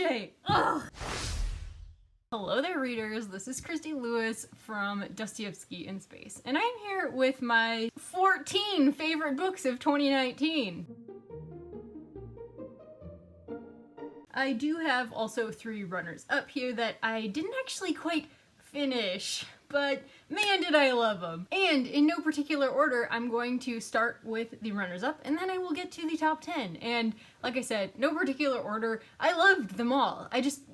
Adjei! Ugh! Hello there, readers. This is Christy Lewis from Dostoevsky in Space, and I'm here with my 14 favorite books of 2019. I do have also 3 runners up here that I didn't actually quite finish, but man did I love them. And in no particular order, I'm going to start with the runners up and then I will get to the top 10. And like I said, no particular order, I loved them all.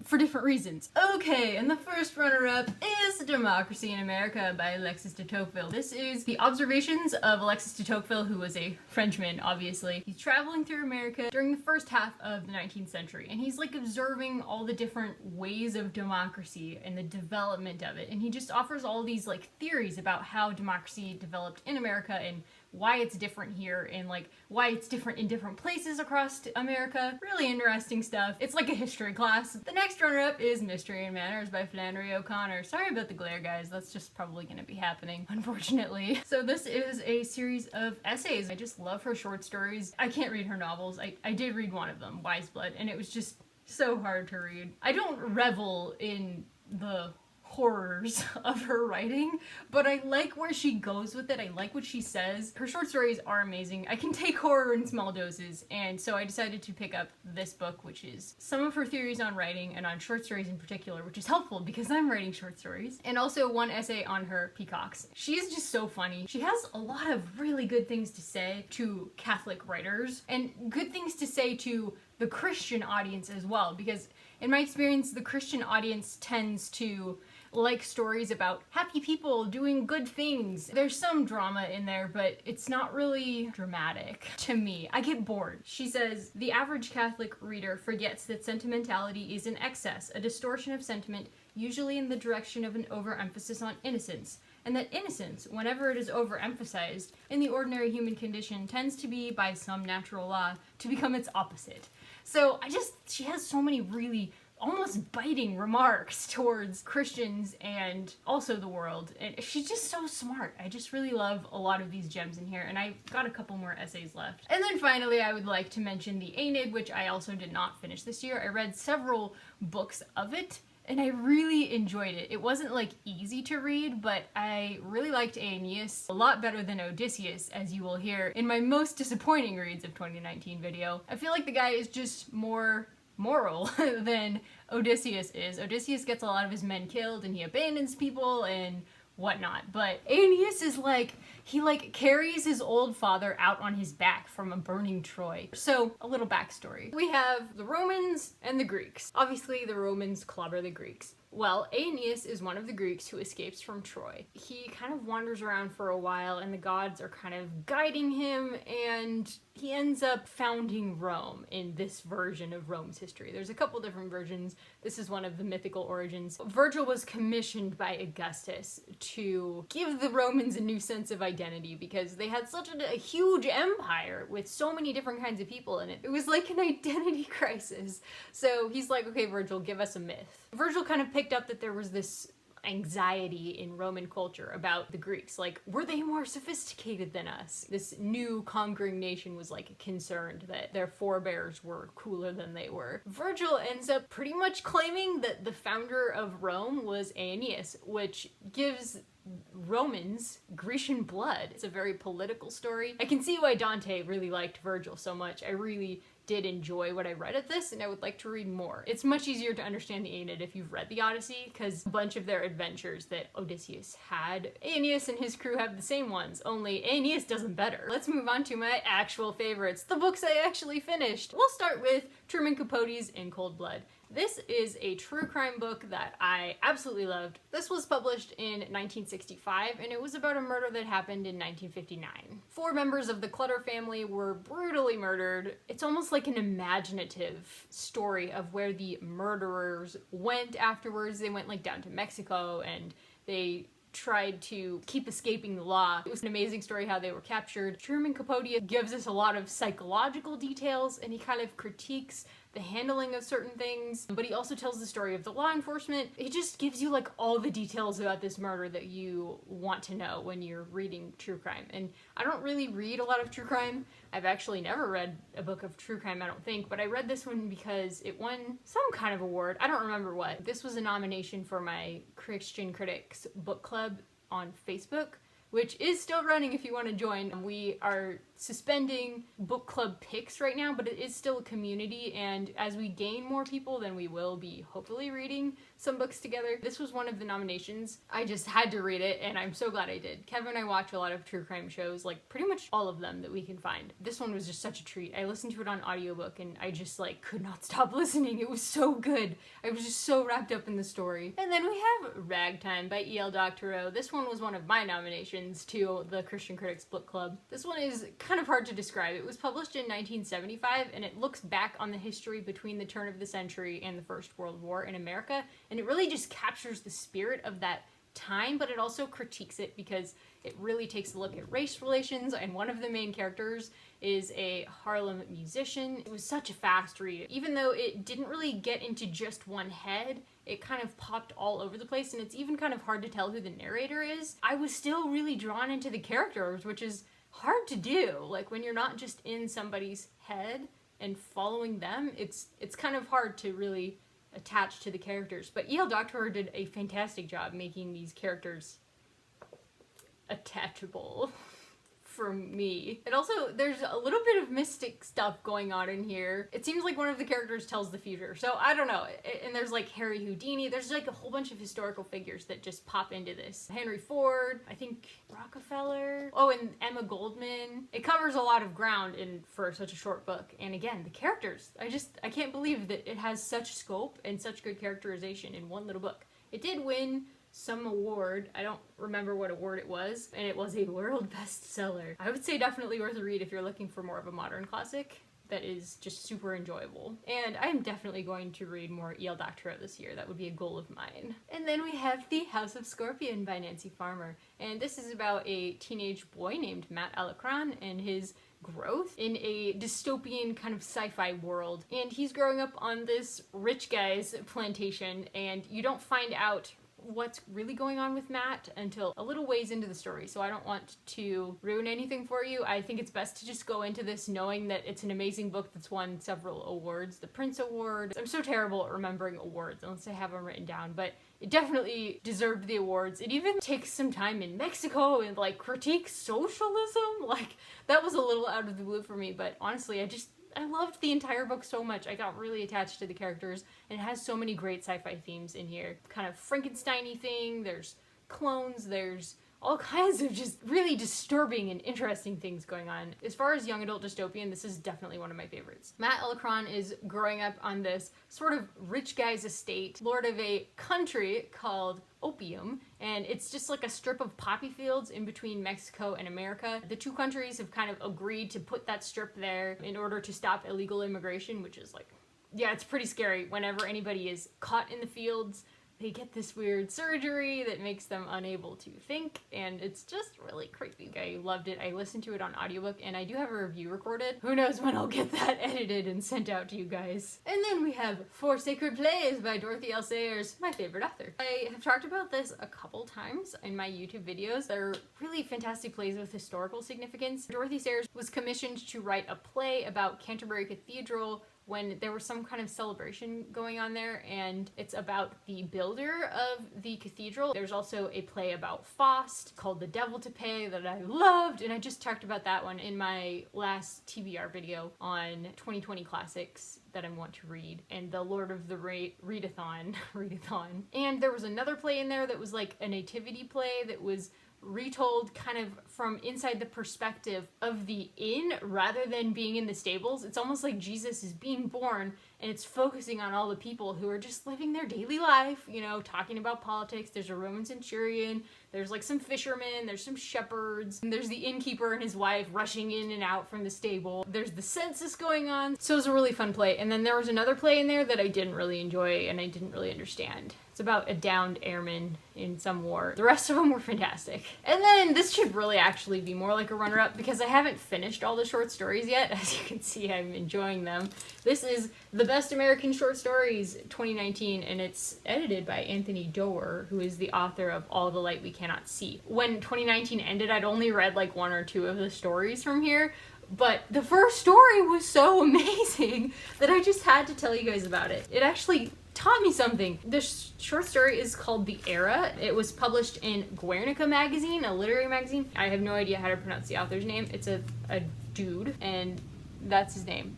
For different reasons. Okay, and the first runner up is Democracy in America by Alexis de Tocqueville. This is the observations of Alexis de Tocqueville, who was a Frenchman, obviously. He's traveling through America during the first half of the 19th century, and he's like observing all the different ways of democracy and the development of it. And he just offers all these like theories about how democracy developed in America and why it's different here and like why it's different in different places across America. Really interesting stuff. It's like a history class. The next runner-up is Mystery and Manners by Flannery O'Connor. Sorry about the glare, guys. That's just probably gonna be happening, unfortunately. So this is a series of essays. I just love her short stories. I can't read her novels. I did read one of them, Wise Blood, and it was just so hard to read. I don't revel in the horrors of her writing, but I like where she goes with it. I like what she says. Her short stories are amazing. I can take horror in small doses, and so I decided to pick up this book, which is some of her theories on writing and on short stories in particular, which is helpful because I'm writing short stories, and also one essay on her peacocks. She is just so funny. She has a lot of really good things to say to Catholic writers and good things to say to the Christian audience as well, because in my experience, the Christian audience tends to like stories about happy people doing good things. There's some drama in there, but it's not really dramatic to me. I get bored. She says, the average Catholic reader forgets that sentimentality is an excess, a distortion of sentiment, usually in the direction of an overemphasis on innocence, and that innocence, whenever it is overemphasized in the ordinary human condition, tends to be, by some natural law, to become its opposite. So she has so many really almost biting remarks towards Christians and also the world, and she's just so smart. I just really love a lot of these gems in here, and I got a couple more essays left. And then finally, I would like to mention the Aenid, which I also did not finish this year. I read several books of it, and I really enjoyed it. It wasn't like easy to read, but I really liked Aeneas a lot better than Odysseus, as you will hear in my most disappointing reads of 2019 video. I feel like the guy is just more moral than Odysseus is. Odysseus gets a lot of his men killed and he abandons people and whatnot, but Aeneas is like, he like carries his old father out on his back from a burning Troy. So a little backstory. We have the Romans and the Greeks. Obviously the Romans clobber the Greeks. Well, Aeneas is one of the Greeks who escapes from Troy. He kind of wanders around for a while and the gods are kind of guiding him, and he ends up founding Rome in this version of Rome's history. There's a couple different versions. This is one of the mythical origins. Virgil was commissioned by Augustus to give the Romans a new sense of identity because they had such a huge empire with so many different kinds of people in it. It was like an identity crisis. So he's like, okay, Virgil, give us a myth. Virgil kind of picked up that there was this anxiety in Roman culture about the Greeks. Like, were they more sophisticated than us? This new conquering nation was like concerned that their forebears were cooler than they were. Virgil ends up pretty much claiming that the founder of Rome was Aeneas, which gives Romans Grecian blood. It's a very political story. I can see why Dante really liked Virgil so much. I really did enjoy what I read of this, and I would like to read more. It's much easier to understand the Aeneid if you've read the Odyssey, because a bunch of their adventures that Odysseus had, Aeneas and his crew have the same ones, only Aeneas does them better. Let's move on to my actual favorites, the books I actually finished. We'll start with Truman Capote's In Cold Blood. This is a true crime book that I absolutely loved. This was published in 1965, and it was about a murder that happened in 1959. 4 members of the Clutter family were brutally murdered. It's almost like an imaginative story of where the murderers went afterwards. They went like down to Mexico, and they tried to keep escaping the law. It was an amazing story how they were captured. Truman Capote gives us a lot of psychological details, and he kind of critiques the handling of certain things, but he also tells the story of the law enforcement. It just gives you like all the details about this murder that you want to know when you're reading true crime. And I don't really read a lot of true crime. I've actually never read a book of true crime, I don't think, but I read this one because it won some kind of award. I don't remember what. This was a nomination for my Christian Critics book club on Facebook, which is still running if you want to join. We are suspending book club picks right now, but it is still a community, and as we gain more people, then we will be hopefully reading some books together. This was one of the nominations. I just had to read it, and I'm so glad I did. Kevin and I watch a lot of true crime shows, like pretty much all of them that we can find. This one was just such a treat. I listened to it on audiobook, and I just like could not stop listening. It was so good. I was just so wrapped up in the story. And then we have Ragtime by E.L. Doctorow. This one was one of my nominations to the Christian Critics Book Club. This one is kind of hard to describe. It was published in 1975, and it looks back on the history between the turn of the century and the First World War in America, and it really just captures the spirit of that time, but it also critiques it because it really takes a look at race relations, and one of the main characters is a Harlem musician. It was such a fast read. Even though it didn't really get into just one head, it kind of popped all over the place, and it's even kind of hard to tell who the narrator is. I was still really drawn into the characters, which is hard to do. Like when you're not just in somebody's head and following them, it's kind of hard to really attach to the characters. But E.L. Doctorow did a fantastic job making these characters attachable for me. And also, there's a little bit of mystic stuff going on in here. It seems like one of the characters tells the future, so I don't know. And there's like Harry Houdini. There's like a whole bunch of historical figures that just pop into this. Henry Ford, I think Rockefeller. Oh, and Emma Goldman. It covers a lot of ground for such a short book. And again, the characters. I can't believe that it has such scope and such good characterization in one little book. It did win some award. I don't remember what award it was, and it was a world bestseller. I would say definitely worth a read if you're looking for more of a modern classic that is just super enjoyable. And I am definitely going to read more E.L. Doctorow this year. That would be a goal of mine. And then we have The House of Scorpion by Nancy Farmer. And this is about a teenage boy named Matt Alacron and his growth in a dystopian kind of sci-fi world. And he's growing up on this rich guy's plantation, and you don't find out what's really going on with Matt until a little ways into the story, so I don't want to ruin anything for you. I think it's best to just go into this knowing that it's an amazing book that's won several awards. The Prince Award. I'm so terrible at remembering awards unless I have them written down, but it definitely deserved the awards. It even takes some time in Mexico and like critiques socialism. Like that was a little out of the blue for me, but honestly, I loved the entire book so much. I got really attached to the characters, and it has so many great sci-fi themes in here. Kind of Frankenstein-y thing, there's clones, there's all kinds of just really disturbing and interesting things going on. As far as young adult dystopian, this is definitely one of my favorites. Matt Alacron is growing up on this sort of rich guy's estate, lord of a country called Opium, and it's just like a strip of poppy fields in between Mexico and America. The two countries have kind of agreed to put that strip there in order to stop illegal immigration, which is like, yeah, it's pretty scary. Whenever anybody is caught in the fields, they get this weird surgery that makes them unable to think, and it's just really creepy. I loved it. I listened to it on audiobook, and I do have a review recorded. Who knows when I'll get that edited and sent out to you guys. And then we have Four Sacred Plays by Dorothy L. Sayers, my favorite author. I have talked about this a couple times in my YouTube videos. They're really fantastic plays with historical significance. Dorothy Sayers was commissioned to write a play about Canterbury Cathedral when there was some kind of celebration going on there, and it's about the builder of the cathedral. There's also a play about Faust called The Devil to Pay that I loved, and I just talked about that one in my last TBR video on 2020 classics that I want to read, and the Lord of the Readathon. And there was another play in there that was like a nativity play that was retold kind of from inside the perspective of the inn rather than being in the stables. It's almost like Jesus is being born, and it's focusing on all the people who are just living their daily life, you know, talking about politics. There's a Roman centurion, there's like some fishermen, there's some shepherds, and there's the innkeeper and his wife rushing in and out from the stable. There's the census going on. So it was a really fun play. And then there was another play in there that I didn't really enjoy and I didn't really understand. It's about a downed airman in some war. The rest of them were fantastic. And then this should really actually be more like a runner-up because I haven't finished all the short stories yet. As you can see, I'm enjoying them. This is The Best American Short Stories 2019, and it's edited by Anthony Doerr, who is the author of All the Light We Cannot See. When 2019 ended, I'd only read like 1 or 2 of the stories from here, but the first story was so amazing that I just had to tell you guys about it. It actually taught me something. This short story is called The Era. It was published in Guernica magazine, a literary magazine. I have no idea how to pronounce the author's name. It's a dude, and that's his name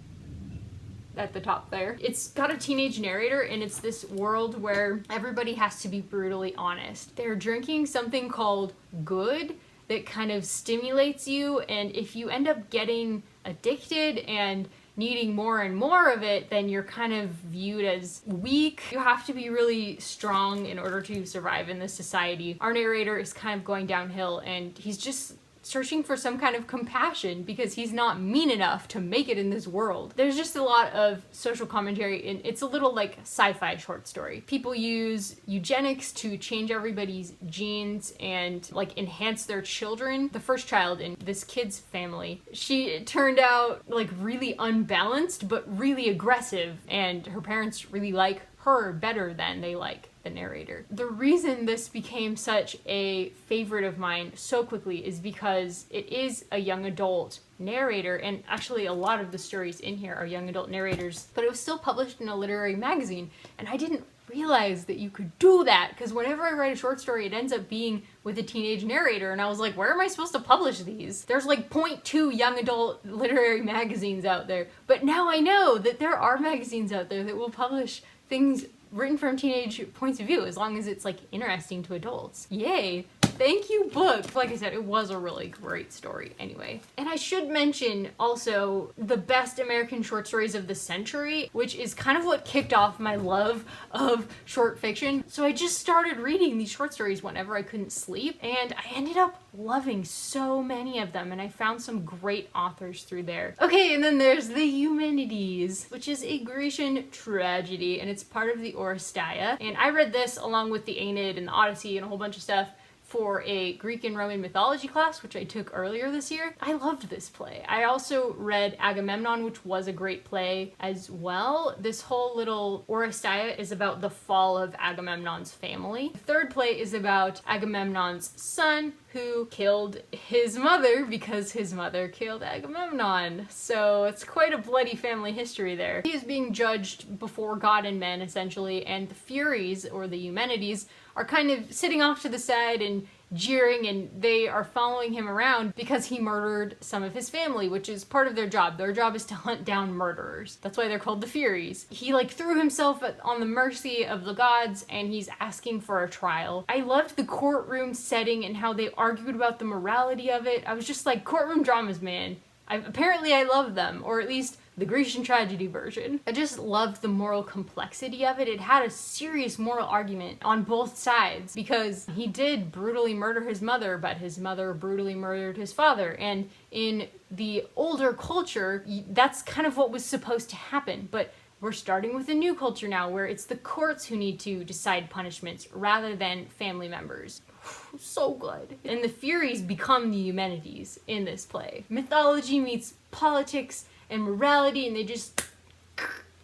at the top there. It's got a teenage narrator, and it's this world where everybody has to be brutally honest. They're drinking something called good that kind of stimulates you, and if you end up getting addicted and needing more and more of it, then you're kind of viewed as weak. You have to be really strong in order to survive in this society. Our narrator is kind of going downhill, and he's just searching for some kind of compassion because he's not mean enough to make it in this world. There's just a lot of social commentary, and it's a little like sci-fi short story. People use eugenics to change everybody's genes and like enhance their children. The first child in this kid's family, she turned out like really unbalanced but really aggressive, and her parents really like her better than they like the narrator. The reason this became such a favorite of mine so quickly is because it is a young adult narrator, and actually a lot of the stories in here are young adult narrators, but it was still published in a literary magazine, and I didn't realize that you could do that, because whenever I write a short story it ends up being with a teenage narrator, and I was like, where am I supposed to publish these? There's like 0.2 young adult literary magazines out there, but now I know that there are magazines out there that will publish things written from teenage points of view, as long as it's like interesting to adults. Yay! Thank you, book! Like I said, it was a really great story anyway. And I should mention also the best American short stories of the century, which is kind of what kicked off my love of short fiction. So I just started reading these short stories whenever I couldn't sleep, and I ended up loving so many of them, and I found some great authors through there. Okay, and then there's the Humanities, which is a Grecian tragedy, and it's part of the Oresteia. And I read this along with the Aeneid and the Odyssey and a whole bunch of stuff for a Greek and Roman mythology class, which I took earlier this year. I loved this play. I also read Agamemnon, which was a great play as well. This whole little Oresteia is about the fall of Agamemnon's family. The third play is about Agamemnon's son, who killed his mother because his mother killed Agamemnon. So it's quite a bloody family history there. He is being judged before God and men, essentially, and the Furies, or the Eumenides, are kind of sitting off to the side and jeering, and they are following him around because he murdered some of his family, which is part of their job. Their job is to hunt down murderers. That's why they're called the Furies. He like threw himself on the mercy of the gods, and he's asking for a trial. I loved the courtroom setting and how they argued about the morality of it. I was just like, courtroom dramas, man. Apparently I love them, or at least the Grecian tragedy version. I just loved the moral complexity of it. It had a serious moral argument on both sides, because he did brutally murder his mother, but his mother brutally murdered his father. And in the older culture, that's kind of what was supposed to happen. But we're starting with a new culture now, where it's the courts who need to decide punishments rather than family members. So good. And the Furies become the Eumenides in this play. Mythology meets politics and morality, and they just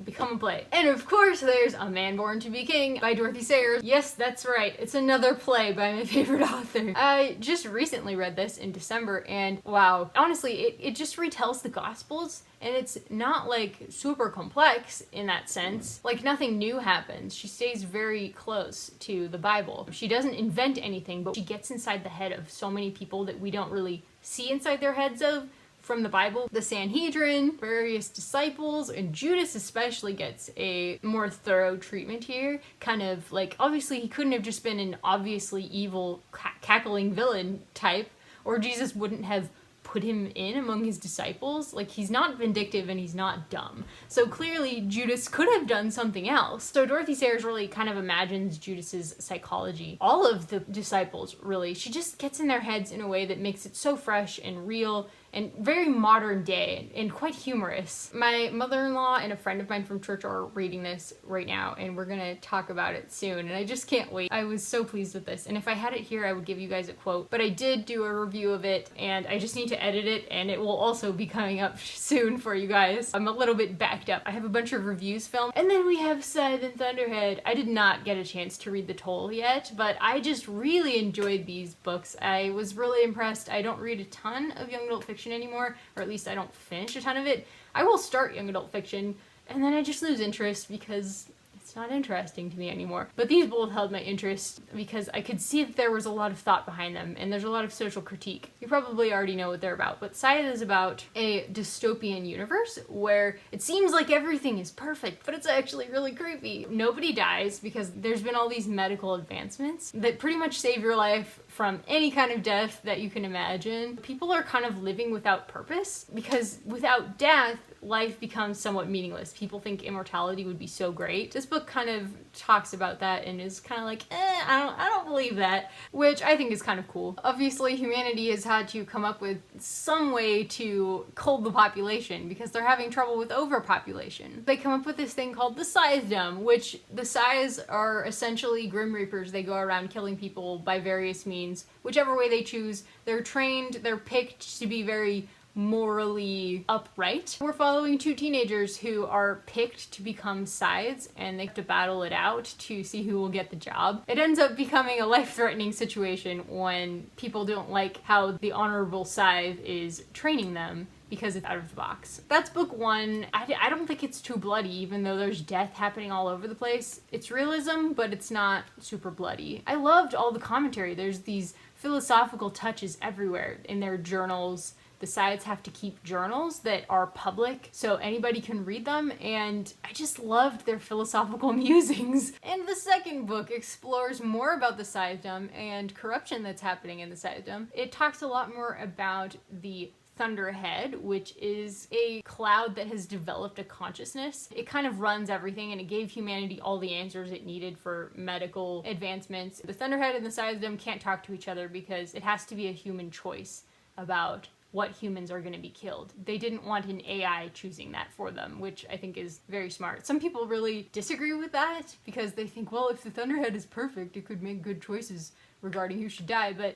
become a play. And of course there's A Man Born to Be King by Dorothy Sayers. Yes, that's right, it's another play by my favorite author. I just recently read this in December, and wow, honestly, it just retells the Gospels, and it's not like super complex in that sense. Like nothing new happens. She stays very close to the Bible. She doesn't invent anything, but she gets inside the head of so many people that we don't really see inside their heads of from the Bible. The Sanhedrin, various disciples, and Judas especially gets a more thorough treatment here. Kind of like, obviously he couldn't have just been an obviously evil, cackling villain type, or Jesus wouldn't have put him in among his disciples. Like, he's not vindictive and he's not dumb. So clearly Judas could have done something else. So Dorothy Sayers really kind of imagines Judas's psychology. All of the disciples, really. She just gets in their heads in a way that makes it so fresh and real and very modern day and quite humorous. My mother-in-law and a friend of mine from church are reading this right now, and we're gonna talk about it soon, and I just can't wait. I was so pleased with this, and if I had it here, I would give you guys a quote, but I did do a review of it, and I just need to edit it, and it will also be coming up soon for you guys. I'm a little bit backed up. I have a bunch of reviews filmed, and then we have Scythe and Thunderhead. I did not get a chance to read The Toll yet, but I just really enjoyed these books. I was really impressed. I don't read a ton of young adult fiction anymore, or at least I don't finish a ton of it. I will start young adult fiction, and then I just lose interest because it's not interesting to me anymore. But these both held my interest because I could see that there was a lot of thought behind them, and there's a lot of social critique. You probably already know what they're about, but Scythe is about a dystopian universe where it seems like everything is perfect, but it's actually really creepy. Nobody dies because there's been all these medical advancements that pretty much save your life from any kind of death that you can imagine. People are kind of living without purpose because without death, life becomes somewhat meaningless. People think immortality would be so great. This book kind of talks about that and is kind of like, I don't believe that, which I think is kind of cool. Obviously, humanity has had to come up with some way to cull the population because they're having trouble with overpopulation. They come up with this thing called the Scythedom, which the Scythes are essentially Grim Reapers. They go around killing people by various means, whichever way they choose. They're trained, they're picked to be very morally upright. We're following two teenagers who are picked to become Scythes, and they have to battle it out to see who will get the job. It ends up becoming a life-threatening situation when people don't like how the honorable Scythe is training them because it's out of the box. That's book one. I don't think it's too bloody, even though there's death happening all over the place. It's realism, but it's not super bloody. I loved all the commentary. There's these philosophical touches everywhere in their journals. The Scythes have to keep journals that are public so anybody can read them, and I just loved their philosophical musings. And the second book explores more about the Scythedom and corruption that's happening in the Scythedom. It talks a lot more about the Thunderhead, which is a cloud that has developed a consciousness. It kind of runs everything, and it gave humanity all the answers it needed for medical advancements. The Thunderhead and the Scythedom can't talk to each other because it has to be a human choice about what humans are going to be killed. They didn't want an AI choosing that for them, which I think is very smart. Some people really disagree with that because they think, well, if the Thunderhead is perfect, it could make good choices regarding who should die, but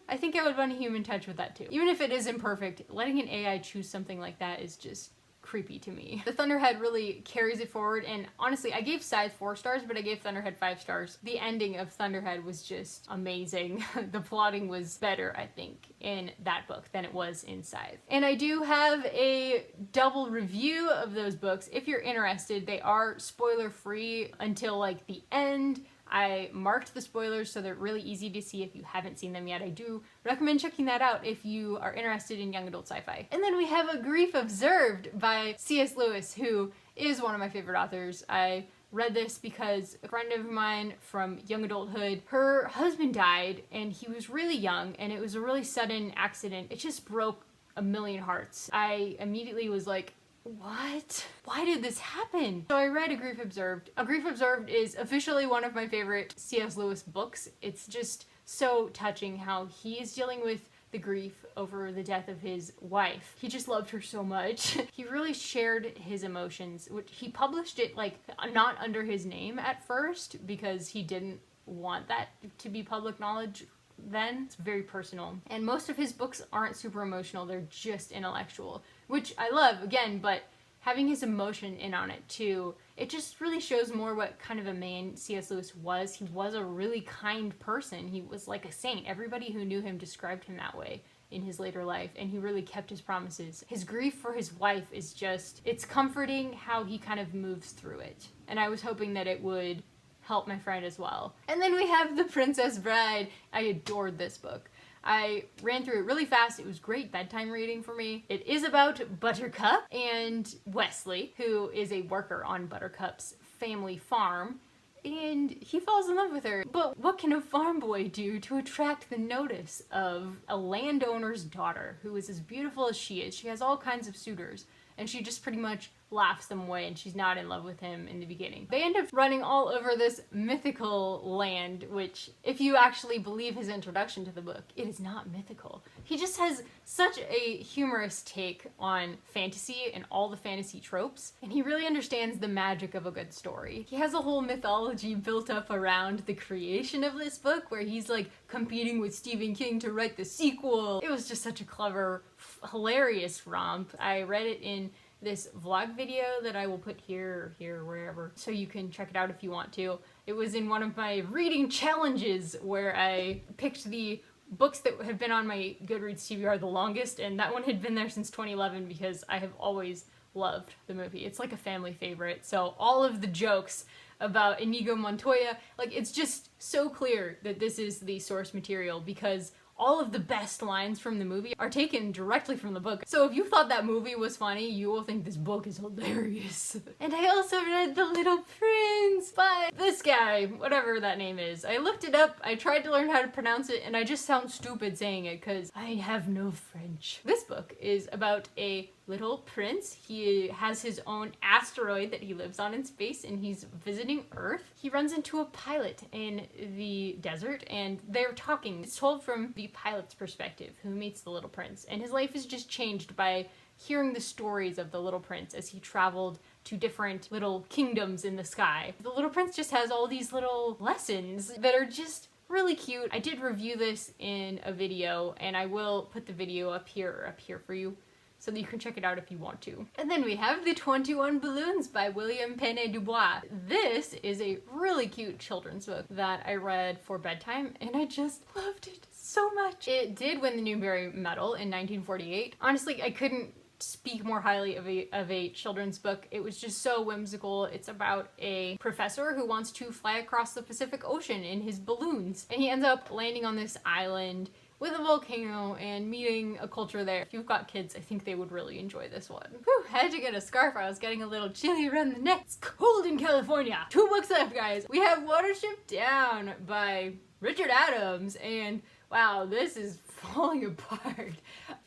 I think I would want a human touch with that too. Even if it is imperfect, letting an AI choose something like that is just creepy to me. The Thunderhead really carries it forward, and honestly, I gave Scythe 4 stars, but I gave Thunderhead 5 stars. The ending of Thunderhead was just amazing. The plotting was better, I think, in that book than it was in Scythe. And I do have a double review of those books. If you're interested, they are spoiler-free until like the end. I marked the spoilers so they're really easy to see if you haven't seen them yet. I do recommend checking that out if you are interested in young adult sci-fi. And then we have A Grief Observed by C.S. Lewis, who is one of my favorite authors. I read this because a friend of mine from young adulthood, her husband died and he was really young, and it was a really sudden accident. It just broke a million hearts. I immediately was like, what? Why did this happen? So I read A Grief Observed. A Grief Observed is officially one of my favorite C.S. Lewis books. It's just so touching how he is dealing with the grief over the death of his wife. He just loved her so much. He really shared his emotions, which he published it like not under his name at first because he didn't want that to be public knowledge. Then it's very personal, and most of his books aren't super emotional, they're just intellectual, which I love again, but having his emotion in on it too, it just really shows more what kind of a man C.S. Lewis was. He was a really kind person. He was like a saint. Everybody who knew him described him that way in his later life, and he really kept his promises. His grief for his wife is just, it's comforting how he kind of moves through it, and I was hoping that it would help my friend as well. And then we have The Princess Bride. I adored this book. I ran through it really fast. It was great bedtime reading for me. It is about Buttercup and Wesley, who is a worker on Buttercup's family farm, and he falls in love with her. But what can a farm boy do to attract the notice of a landowner's daughter who is as beautiful as she is? She has all kinds of suitors, and she just pretty much laughs them away and she's not in love with him in the beginning. They end up running all over this mythical land, which, if you actually believe his introduction to the book, it is not mythical. He just has such a humorous take on fantasy and all the fantasy tropes, and he really understands the magic of a good story. He has a whole mythology built up around the creation of this book, where he's like competing with Stephen King to write the sequel. It was just such a clever, hilarious romp. I read it in this vlog video that I will put here, wherever, so you can check it out if you want to. It was in one of my reading challenges where I picked the books that have been on my Goodreads TBR the longest, and that one had been there since 2011 because I have always loved the movie. It's like a family favorite, so all of the jokes about Inigo Montoya, like, it's just so clear that this is the source material because all of the best lines from the movie are taken directly from the book. So if you thought that movie was funny, you will think this book is hilarious. And I also read The Little Prince, but this guy, whatever that name is, I looked it up, I tried to learn how to pronounce it, and I just sound stupid saying it because I have no French. This book is about a little prince. He has his own asteroid that he lives on in space, and he's visiting Earth. He runs into a pilot in the desert, and they're talking. It's told from the pilot's perspective, who meets the little prince, and his life is just changed by hearing the stories of the little prince as he traveled to different little kingdoms in the sky. The little prince just has all these little lessons that are just really cute. I did review this in a video, and I will put the video up here for you, so that you can check it out if you want to. And then we have The 21 Balloons by William Pene du Bois. This is a really cute children's book that I read for bedtime, and I just loved it so much. It did win the Newbery Medal in 1948. Honestly, I couldn't speak more highly of a children's book. It was just so whimsical. It's about a professor who wants to fly across the Pacific Ocean in his balloons, and he ends up landing on this island with a volcano and meeting a culture there. If you've got kids, I think they would really enjoy this one. Whew, I had to get a scarf. I was getting a little chilly around the neck. It's cold in California. 2 books left, guys. We have Watership Down by Richard Adams, and wow, this is falling apart.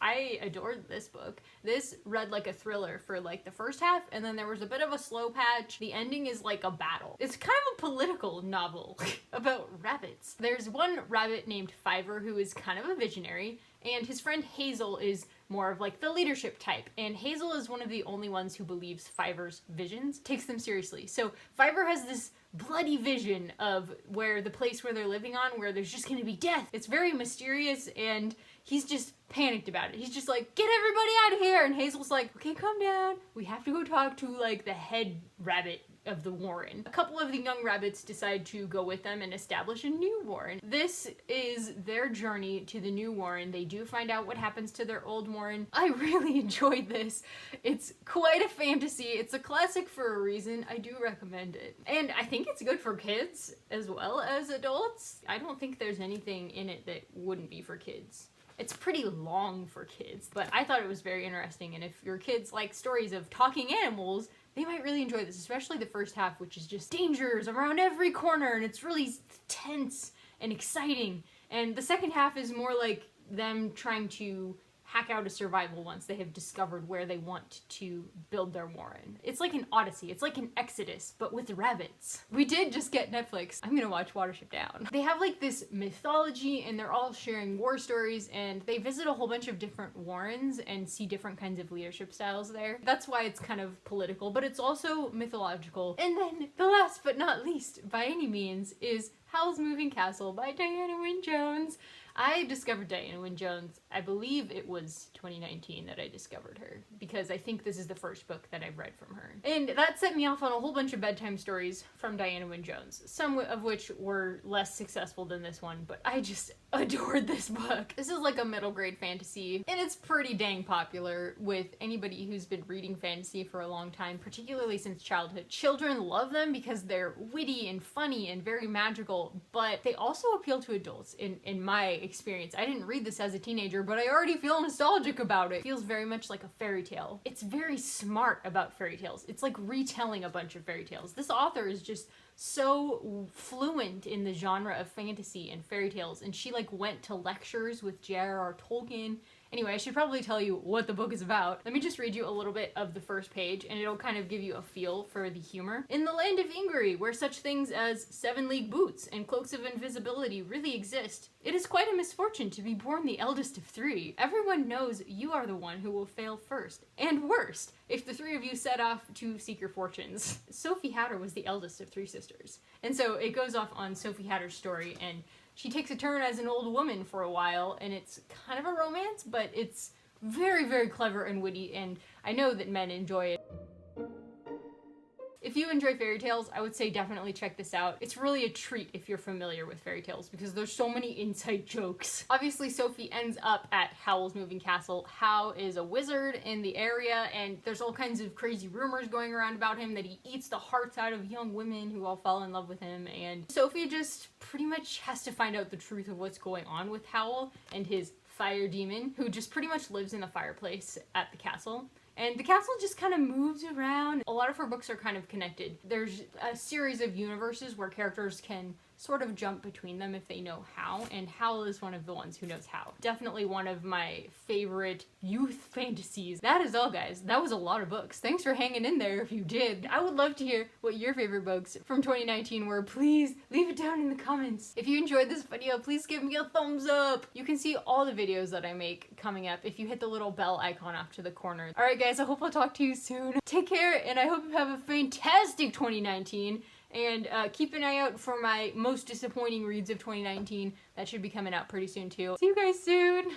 I adored this book. This read like a thriller for like the first half, and then there was a bit of a slow patch. The ending is like a battle. It's kind of a political novel about rabbits. There's one rabbit named Fiver who is kind of a visionary, and his friend Hazel is more of like the leadership type, and Hazel is one of the only ones who believes Fiver's visions, takes them seriously. So Fiver has this bloody vision of where the place where they're living on, where there's just gonna be death. It's very mysterious, and he's just panicked about it. He's just like, get everybody out of here! And Hazel's like, okay, calm down. We have to go talk to like the head rabbit of the warren. A couple of the young rabbits decide to go with them and establish a new warren. This is their journey to the new warren. They do find out what happens to their old warren. I really enjoyed this. It's quite a fantasy. It's a classic for a reason. I do recommend it. And I think it's good for kids as well as adults. I don't think there's anything in it that wouldn't be for kids. It's pretty long for kids, but I thought it was very interesting, and if your kids like stories of talking animals, they might really enjoy this, especially the first half, which is just dangers around every corner, and it's really tense and exciting. And the second half is more like them trying to hack out a survival once they have discovered where they want to build their warren. It's like an Odyssey. It's like an Exodus, but with rabbits. We did just get Netflix. I'm gonna watch Watership Down. They have like this mythology, and they're all sharing war stories, and they visit a whole bunch of different warrens and see different kinds of leadership styles there. That's why it's kind of political, but it's also mythological. And then the last but not least, by any means, is Howl's Moving Castle by Diana Wynne Jones. I discovered Diana Wynne Jones, I believe it was 2019 that I discovered her, because I think this is the first book that I've read from her. And that set me off on a whole bunch of bedtime stories from Diana Wynne Jones, some of which were less successful than this one, but I just adored this book. This is like a middle grade fantasy, and it's pretty dang popular with anybody who's been reading fantasy for a long time, particularly since childhood. Children love them because they're witty and funny and very magical, but they also appeal to adults in my experience. I didn't read this as a teenager, but I already feel nostalgic about it. It feels very much like a fairy tale. It's very smart about fairy tales. It's like retelling a bunch of fairy tales. This author is just so fluent in the genre of fantasy and fairy tales, and she like went to lectures with J.R.R. Tolkien Anyway, I should probably tell you what the book is about. Let me just read you a little bit of the first page, and it'll kind of give you a feel for the humor. In the land of Ingary, where such things as 7-league boots and cloaks of invisibility really exist, it is quite a misfortune to be born the eldest of 3. Everyone knows you are the one who will fail first, and worst, if the 3 of you set off to seek your fortunes. Sophie Hatter was the eldest of 3 sisters. And so it goes off on Sophie Hatter's story, and she takes a turn as an old woman for a while, and it's kind of a romance, but it's very, very clever and witty, and I know that men enjoy it. If you enjoy fairy tales, I would say definitely check this out. It's really a treat if you're familiar with fairy tales because there's so many inside jokes. Obviously, Sophie ends up at Howl's moving castle. Howl is a wizard in the area, and there's all kinds of crazy rumors going around about him that he eats the hearts out of young women who all fall in love with him, and Sophie just pretty much has to find out the truth of what's going on with Howl and his fire demon, who just pretty much lives in the fireplace at the castle. And the castle just kind of moves around. A lot of her books are kind of connected. There's a series of universes where characters can sort of jump between them if they know how, and Howl is one of the ones who knows how. Definitely one of my favorite youth fantasies. That is all, guys. That was a lot of books. Thanks for hanging in there if you did. I would love to hear what your favorite books from 2019 were. Please leave it down in the comments. If you enjoyed this video, please give me a thumbs up. You can see all the videos that I make coming up if you hit the little bell icon off to the corner. Alright guys, I hope I'll talk to you soon. Take care, and I hope you have a fantastic 2019. And keep an eye out for my most disappointing reads of 2019. That should be coming out pretty soon too. See you guys soon!